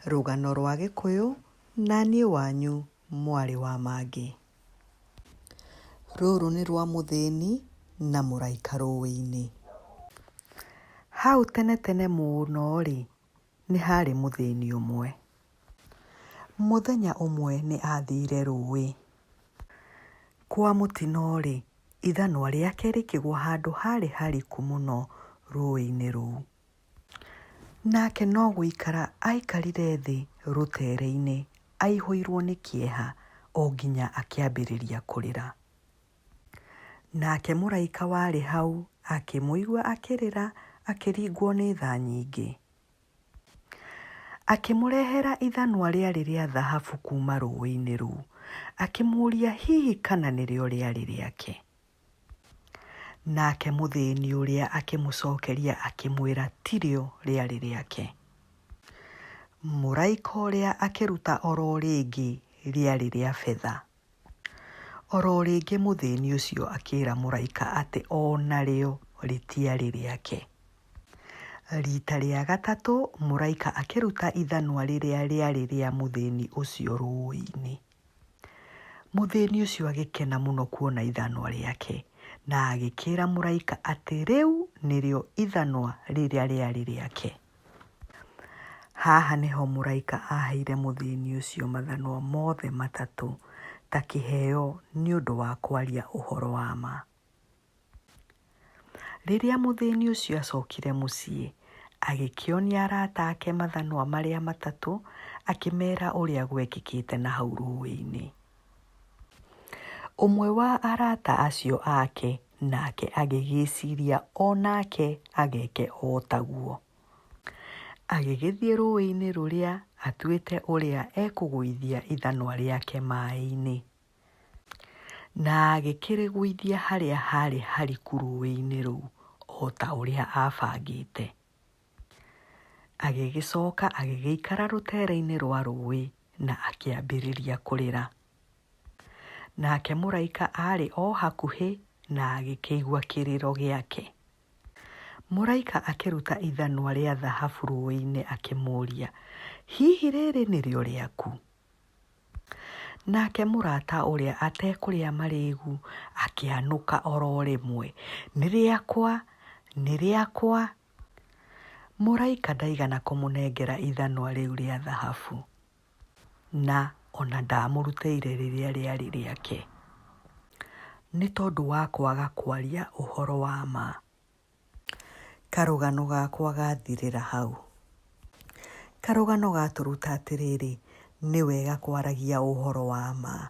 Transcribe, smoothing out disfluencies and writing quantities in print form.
Rũgano rwa Gĩkũyũ na niĩ wanyu mwarĩ wa Mangĩ. Rũrũ nĩ rwa Mûthîni na Mûraika rûî-inî. Hau tene tene mũno-rĩ, nĩ harĩ Mûthîni ũmwe. Mũthenya ũmwe nĩ athire rũĩ. Kwa mũtino-rĩ, ithanwa rĩake rĩkĩgwa handũ harĩ hariku mũno rũĩ-inĩ rũu. Nake no gũikara aikarire thĩ rũtere-inĩ, aihũirwo nĩ kĩeha o nginya akĩambĩrĩria kũrĩra. Nake Mûraika warĩ hau akĩmũigua akĩrĩra, akĩringwo nĩ tha nyingĩ. Akĩmũrehera ithanwa rĩarĩ rĩa thahabu kuma rũĩ-inĩ rũu, akĩmũũria hihi kana nĩrĩo rĩarĩ rĩake. Nake Mûthîni ũrĩa akĩmũcokeria akĩmwĩra tirĩo rĩarĩ rĩake. Mûraika ũrĩa akĩruta oro rĩngĩ rĩarĩ rĩa betha. Oro rĩngĩ Mûthîni ũcio akĩĩra Mûraika atĩ o narĩo rĩtiarĩ rĩake. Rita rĩa gatatũ Mûraika akĩruta ithanwa rĩrĩa rĩarĩ rĩa Mûthîni ũcio rũĩ-inĩ. Mûthîni ũcio agĩkena mũno kuona ithanwa rĩake, na agĩkĩĩra Mûraika atĩ rĩu nĩrĩo ithanwa rĩrĩa rĩarĩ rĩake. Haha nĩho Mûraika aheire Mûthîni ũcio mathanwa mothe matatũ ta kĩheo nĩ ũndũ wa kwaria ũhoro wa ma. Rĩrĩa Mûthîni ũcio acokire mũciĩ, agĩkĩonia arata ake mathanwa marĩa matatũ, akĩmera ũrĩa gwekĩkĩte na hau rũĩ-inĩ. Ũmwe wa arata acio ake nake agĩgĩciria o nake ageke o taguo. Agĩgĩthiĩ rũĩ-inĩ rũrĩa atuĩte ũrĩa ekũgũithia ithanwa rĩake maĩ-inĩ. Na agĩkĩrĩgũithia harĩa harĩ hariku rũĩ-inĩ rũu o ta ũrĩa abangĩte. Agĩgĩcoka agĩgĩikara rũtere-inĩ rwa rũĩ na akĩambĩrĩria kũrĩra. Nake Mûraika arĩ o hakuhĩ na agĩkĩigua kĩrĩro gĩake. Mûraika akĩruta ithanwa rĩa thahabu rũĩ-inĩ akĩmũũria, hihi rĩrĩ nĩrĩo rĩaku? Nake mũrata ũrĩa atekũrĩa marĩgu akĩanũka oro rĩmwe, nĩ rĩakwa, nĩ rĩakwa. Mûraika ndaigana kũmũnengera ithanwa rĩu rĩa thahabu, na ona ndamũrutĩire rĩrĩa rĩarĩ rĩake, nĩ tondũ wa kwaga kwaria ũhoro wa ma. Karũgano gakwa gathirĩra hau. Karũgano gatũruta atĩrĩrĩ, nĩ wega kwaragia ũhoro wa ma.